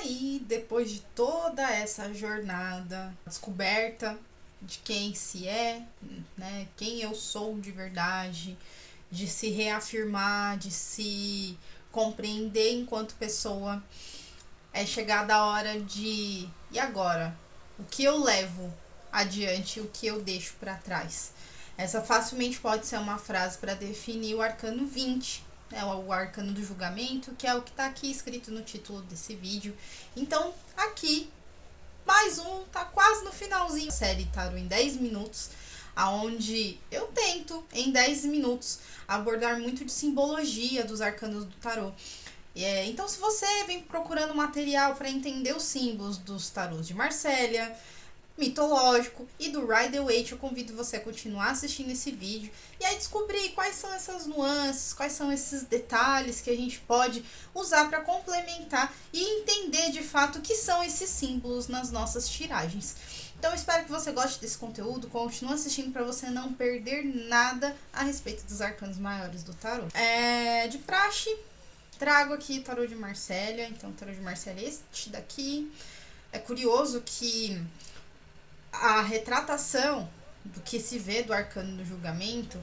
aí, depois de toda essa jornada, descoberta de quem se é, né, quem eu sou de verdade, de se reafirmar, de se compreender enquanto pessoa, é chegada a hora de, e agora? O que eu levo adiante e o que eu deixo para trás? Essa facilmente pode ser uma frase para definir o arcano 20, né, o arcano do julgamento, que é o que está aqui escrito no título desse vídeo. Então, aqui, mais um, tá quase no finalzinho da série Tarô em 10 minutos, aonde eu tento, em 10 minutos, abordar muito de simbologia dos arcanos do tarô. Então, se você vem procurando material para entender os símbolos dos tarôs de Marsella, mitológico e do Rider-Waite, eu convido você a continuar assistindo esse vídeo e aí descobrir quais são essas nuances, quais são esses detalhes que a gente pode usar para complementar e entender de fato o que são esses símbolos nas nossas tiragens. Então, eu espero que você goste desse conteúdo, continue assistindo para você não perder nada a respeito dos arcanos maiores do tarô. De praxe, trago aqui o tarô de Marsella. Então, o tarô de Marsella é este daqui. É curioso que a retratação do que se vê do arcano do julgamento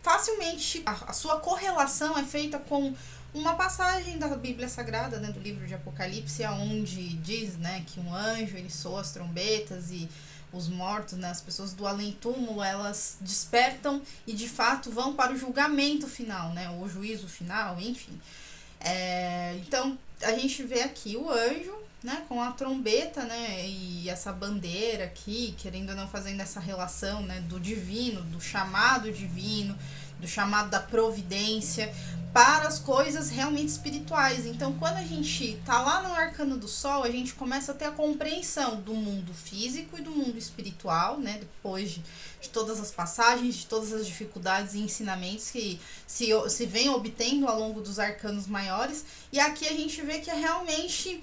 facilmente a sua correlação é feita com uma passagem da Bíblia Sagrada, né, do livro de Apocalipse, onde diz, né, que um anjo ele soa as trombetas e os mortos, né, as pessoas do além-túmulo, elas despertam e de fato vão para o julgamento final, né, o juízo final, enfim. Então a gente vê aqui o anjo, né, com a trombeta, né, e essa bandeira aqui, querendo ou não, fazendo essa relação, né, do divino, do chamado divino, do chamado da providência para as coisas realmente espirituais. Então, quando a gente tá lá no arcano do sol, a gente começa a ter a compreensão do mundo físico e do mundo espiritual, né, depois de todas as passagens, de todas as dificuldades e ensinamentos que se vem obtendo ao longo dos arcanos maiores. E aqui a gente vê que é realmente,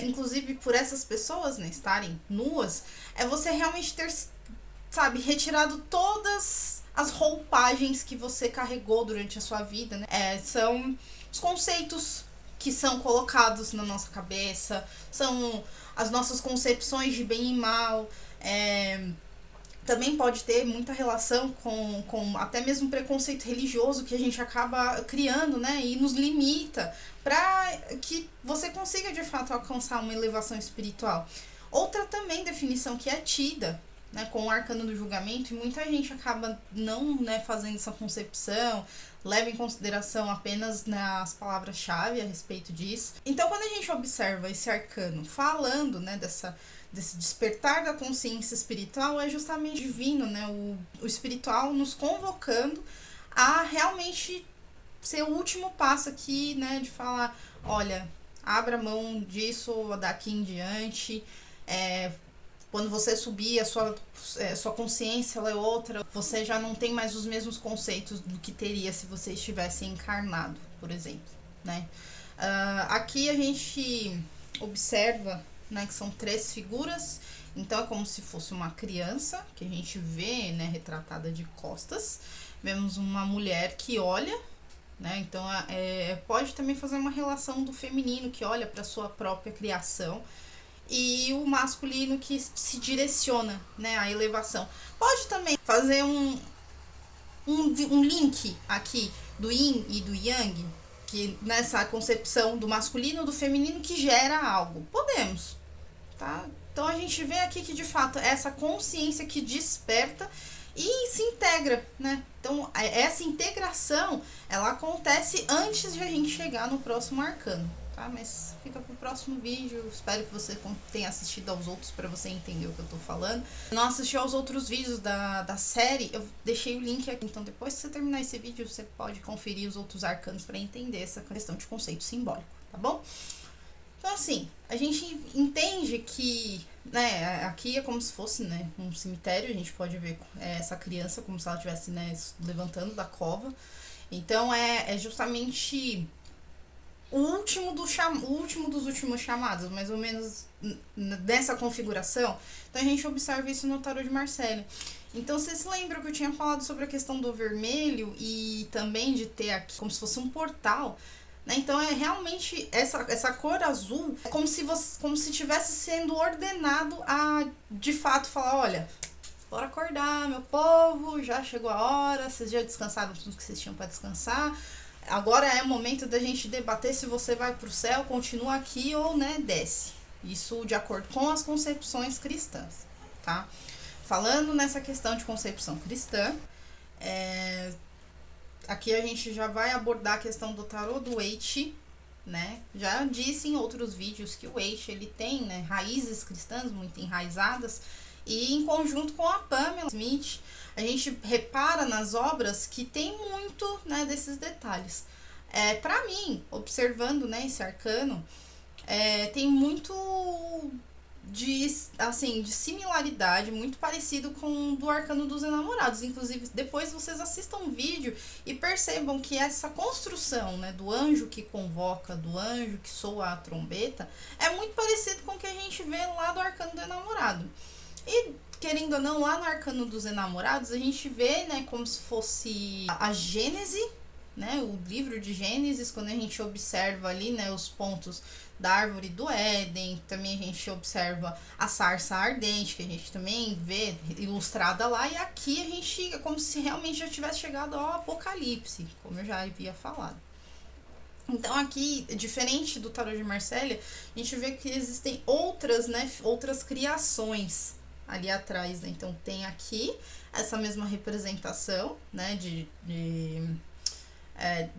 inclusive por essas pessoas, né, estarem nuas, é você realmente ter, sabe, retirado todas as roupagens que você carregou durante a sua vida, né? São os conceitos que são colocados na nossa cabeça, são as nossas concepções de bem e mal. Também pode ter muita relação com até mesmo preconceito religioso que a gente acaba criando, né? E nos limita para que você consiga de fato alcançar uma elevação espiritual. Outra também definição que é tida, né, com o arcano do julgamento, e muita gente acaba não, né, fazendo essa concepção, leva em consideração apenas, né, as palavras-chave a respeito disso. Então, quando a gente observa esse arcano falando, né, desse despertar da consciência espiritual, é justamente divino, né, o espiritual nos convocando a realmente ser o último passo aqui, né, de falar, olha, abra mão disso daqui em diante. Quando você subir, a sua consciência ela é outra, você já não tem mais os mesmos conceitos do que teria se você estivesse encarnado, por exemplo, né? Aqui a gente observa, né, que são 3 figuras, então é como se fosse uma criança, que a gente vê, né, retratada de costas. Vemos uma mulher que olha, né, então pode também fazer uma relação do feminino que olha para sua própria criação, e o masculino que se direciona, né, à elevação. Pode também fazer um link aqui do yin e do yang, que nessa concepção do masculino e do feminino que gera algo. Podemos, tá? Então a gente vê aqui que de fato é essa consciência que desperta e se integra, né? Então essa integração ela acontece antes de a gente chegar no próximo arcano, tá? Mas fica pro próximo vídeo. Espero que você tenha assistido aos outros para você entender o que eu tô falando. Não assistiu aos outros vídeos da série, eu deixei o link aqui. Então depois que você terminar esse vídeo, você pode conferir os outros arcanos para entender essa questão de conceito simbólico, tá bom? Então assim, a gente entende que, né, aqui é como se fosse, né, um cemitério. A gente pode ver essa criança como se ela estivesse, né, levantando da cova. Então é justamente o último dos últimos chamados, mais ou menos dessa configuração. Então a gente observa isso no tarô de Marsella. Então vocês se lembram que eu tinha falado sobre a questão do vermelho e também de ter aqui como se fosse um portal, né? Então é realmente essa cor azul, é como se tivesse sendo ordenado a de fato falar, olha, bora acordar, meu povo, já chegou a hora, vocês já descansaram tudo que vocês tinham para descansar. Agora é o momento da gente debater se você vai para o céu, continua aqui ou, né, desce. Isso de acordo com as concepções cristãs, tá? Falando nessa questão de concepção cristã, aqui a gente já vai abordar a questão do tarô do Eichi, né? Já disse em outros vídeos que o Eichi, ele tem, né, raízes cristãs muito enraizadas, e em conjunto com a Pamela Smith, a gente repara nas obras que tem muito, né, desses detalhes. Para mim, observando, né, esse arcano, tem muito de similaridade, muito parecido com o do Arcano dos Enamorados. Inclusive, depois vocês assistam um vídeo e percebam que essa construção, né, do anjo que convoca, do anjo que soa a trombeta, é muito parecido com o que a gente vê lá do Arcano do Enamorado. E, querendo ou não, lá no Arcano dos Enamorados, a gente vê, né, como se fosse a Gênese, né, o livro de Gênesis, quando a gente observa ali, né, os pontos da árvore do Éden, também a gente observa a sarça ardente, que a gente também vê ilustrada lá, e aqui a gente é como se realmente já tivesse chegado ao Apocalipse, como eu já havia falado. Então aqui, diferente do tarô de Marsella, a gente vê que existem outras, né, outras criações ali atrás, né? Então tem aqui essa mesma representação, né, de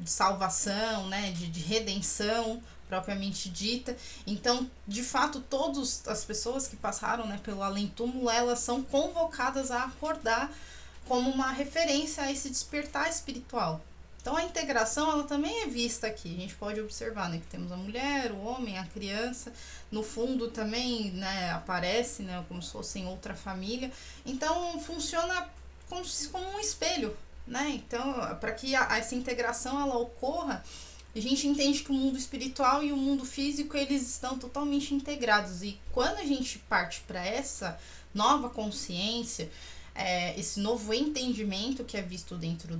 salvação, né, de redenção propriamente dita. Então, de fato, todas as pessoas que passaram, né, pelo além-túmulo, elas são convocadas a acordar como uma referência a esse despertar espiritual. Então, a integração, ela também é vista aqui. A gente pode observar, né, que temos a mulher, o homem, a criança. No fundo também, né, aparece, né, como se fosse em outra família. Então, funciona como um espelho, né? Então, para que essa integração ela ocorra, a gente entende que o mundo espiritual e o mundo físico, eles estão totalmente integrados. E quando a gente parte para essa nova consciência, esse novo entendimento que é visto dentro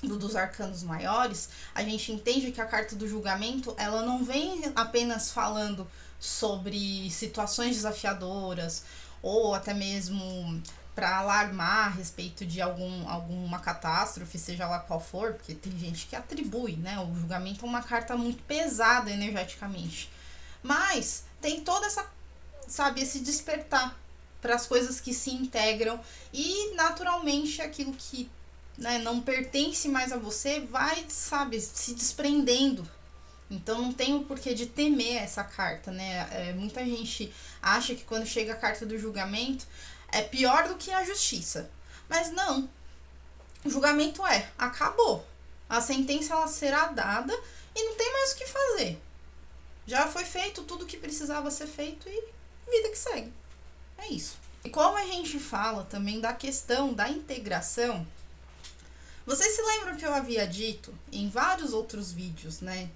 dos arcanos maiores, a gente entende que a carta do julgamento, ela não vem apenas falando sobre situações desafiadoras, ou até mesmo para alarmar a respeito de alguma catástrofe, seja lá qual for, porque tem gente que atribui, né, o julgamento a uma carta muito pesada energeticamente. Mas tem toda essa, sabe, esse despertar para as coisas que se integram e naturalmente aquilo que, né, não pertence mais a você vai, sabe, se desprendendo. Então não tem o porquê de temer essa carta, né? Muita gente acha que quando chega a carta do julgamento é pior do que a justiça. Mas não. O julgamento acabou. A sentença ela será dada e não tem mais o que fazer. Já foi feito tudo o que precisava ser feito e vida que segue. É isso. E como a gente fala também da questão da integração, vocês se lembram que eu havia dito em vários outros vídeos, né?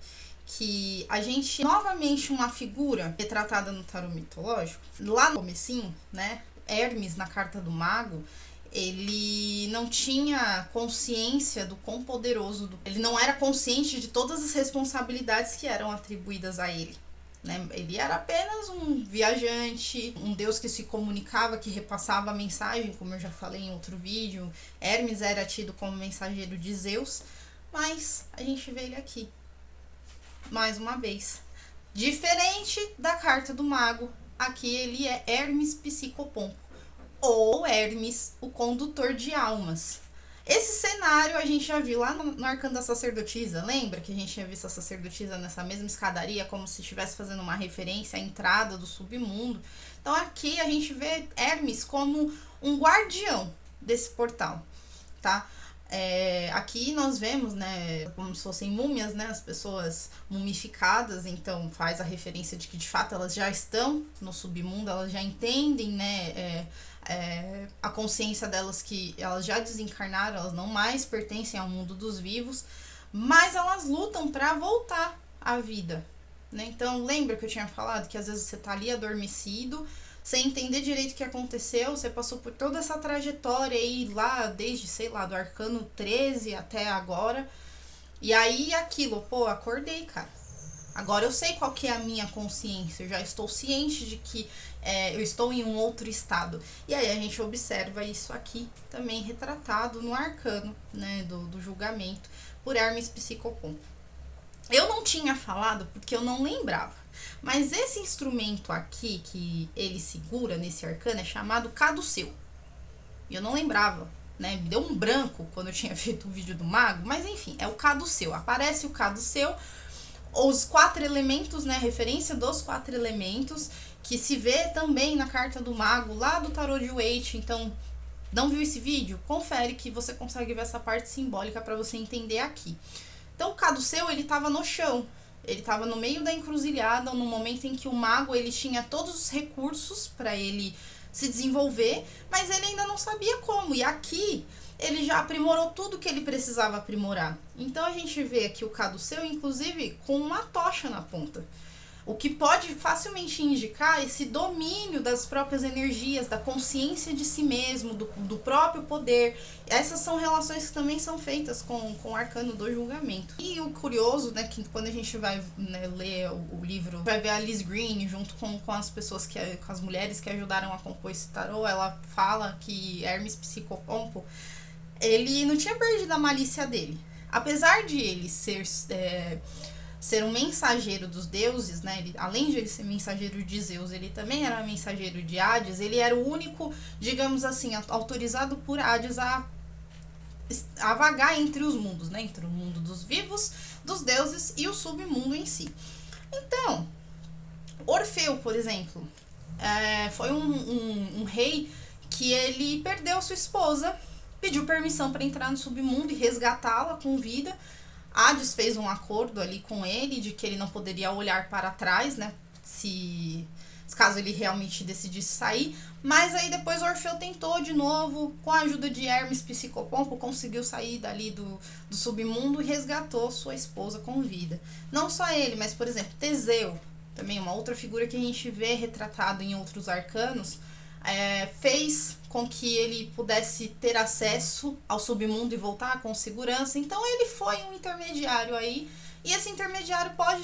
Que a gente, novamente, uma figura retratada no tarô mitológico, lá no comecinho, né? Hermes, na carta do mago, ele não tinha consciência do quão poderoso, ele não era consciente de todas as responsabilidades que eram atribuídas a ele, né? Ele era apenas um viajante, um deus que se comunicava, que repassava a mensagem, como eu já falei em outro vídeo. Hermes era tido como mensageiro de Zeus, mas a gente vê ele aqui, mais uma vez. Diferente da carta do mago, aqui ele é Hermes Psicopompo, ou Hermes, o condutor de almas. Esse cenário a gente já viu lá no Arcano da Sacerdotisa. Lembra que a gente tinha visto a sacerdotisa nessa mesma escadaria, como se estivesse fazendo uma referência à entrada do submundo? Então aqui a gente vê Hermes como um guardião desse portal, tá? Aqui nós vemos, né, como se fossem múmias, né, as pessoas mumificadas, então faz a referência de que de fato elas já estão no submundo, elas já entendem, né, a consciência delas que elas já desencarnaram, elas não mais pertencem ao mundo dos vivos, mas elas lutam para voltar à vida, né? Então lembra que eu tinha falado que às vezes você tá ali adormecido, sem entender direito o que aconteceu, você passou por toda essa trajetória aí lá, desde, sei lá, do Arcano 13 até agora, E aí aquilo, pô, acordei, cara. Agora eu sei qual que é a minha consciência, eu já estou ciente de que eu estou em um outro estado. E aí a gente observa isso aqui também retratado no arcano, né, do julgamento por Hermes Psicopom. Eu não tinha falado porque eu não lembrava, mas esse instrumento aqui que ele segura nesse arcano é chamado caduceu. E eu não lembrava, né? Me deu um branco quando eu tinha feito o vídeo do mago, mas enfim, é o caduceu. Aparece o caduceu, os 4 elementos, né? Referência dos 4 elementos, que se vê também na carta do mago lá do tarô de Waite. Então, não viu esse vídeo? Confere que você consegue ver essa parte simbólica para você entender aqui. Então o caduceu, ele estava no chão. Ele estava no meio da encruzilhada, no momento em que o mago ele tinha todos os recursos para ele se desenvolver, mas ele ainda não sabia como. E aqui ele já aprimorou tudo que ele precisava aprimorar. Então a gente vê aqui o caduceu, inclusive, com uma tocha na ponta. O que pode facilmente indicar esse domínio das próprias energias, da consciência de si mesmo, do próprio poder. Essas são relações que também são feitas com o arcano do julgamento. E o curioso, né, que quando a gente vai, né, ler o livro, vai ver a Liz Green junto com as pessoas, com as mulheres que ajudaram a compor esse tarô, ela fala que Hermes Psicopompo, ele não tinha perdido a malícia dele. Apesar de ele ser um mensageiro dos deuses, né? Ele, além de ele ser mensageiro de Zeus, ele também era mensageiro de Hades. Ele era o único, digamos assim, autorizado por Hades a vagar entre os mundos, né? Entre o mundo dos vivos, dos deuses e o submundo em si. Então, Orfeu, por exemplo, foi um rei que ele perdeu sua esposa, pediu permissão para entrar no submundo e resgatá-la com vida. Hades fez um acordo ali com ele de que ele não poderia olhar para trás, né? Caso ele realmente decidisse sair. Mas aí depois Orfeu tentou de novo, com a ajuda de Hermes Psicopompo, conseguiu sair dali do submundo e resgatou sua esposa com vida. Não só ele, mas por exemplo, Teseu, também uma outra figura que a gente vê retratado em outros arcanos, fez com que ele pudesse ter acesso ao submundo e voltar com segurança. Então ele foi um intermediário aí, e esse intermediário pode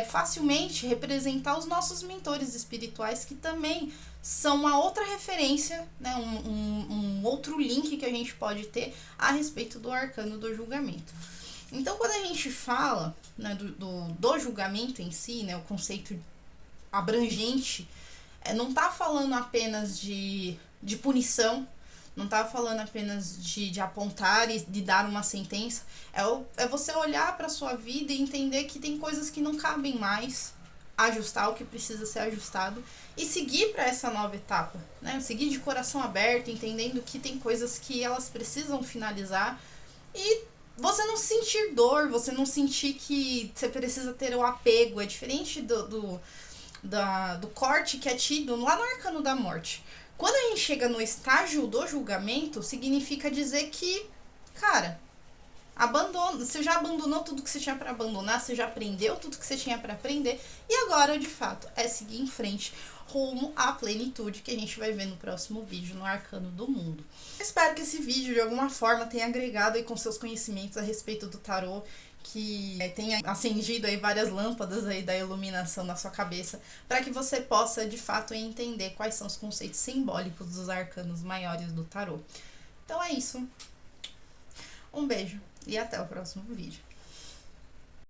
facilmente representar os nossos mentores espirituais, que também são uma outra referência, né, um outro link que a gente pode ter a respeito do arcano do julgamento. Então quando a gente fala, né, do julgamento em si, né, o conceito abrangente, não tá falando apenas de punição, não tá falando apenas de apontar e de dar uma sentença. É você olhar para sua vida e entender que tem coisas que não cabem mais, ajustar o que precisa ser ajustado e seguir para essa nova etapa, né? Seguir de coração aberto, entendendo que tem coisas que elas precisam finalizar e você não sentir dor, você não sentir que você precisa ter o apego. É diferente do corte que é tido lá no arcano da morte. Quando a gente chega no estágio do julgamento, significa dizer que, cara, você já abandonou tudo que você tinha para abandonar, você já aprendeu tudo que você tinha para aprender, e agora, de fato, é seguir em frente rumo à plenitude, que a gente vai ver no próximo vídeo no Arcano do Mundo. Espero que esse vídeo, de alguma forma, tenha agregado aí com seus conhecimentos a respeito do tarô, que tenha acendido aí várias lâmpadas aí da iluminação na sua cabeça, para que você possa, de fato, entender quais são os conceitos simbólicos dos arcanos maiores do tarô. Então é isso. Um beijo e até o próximo vídeo.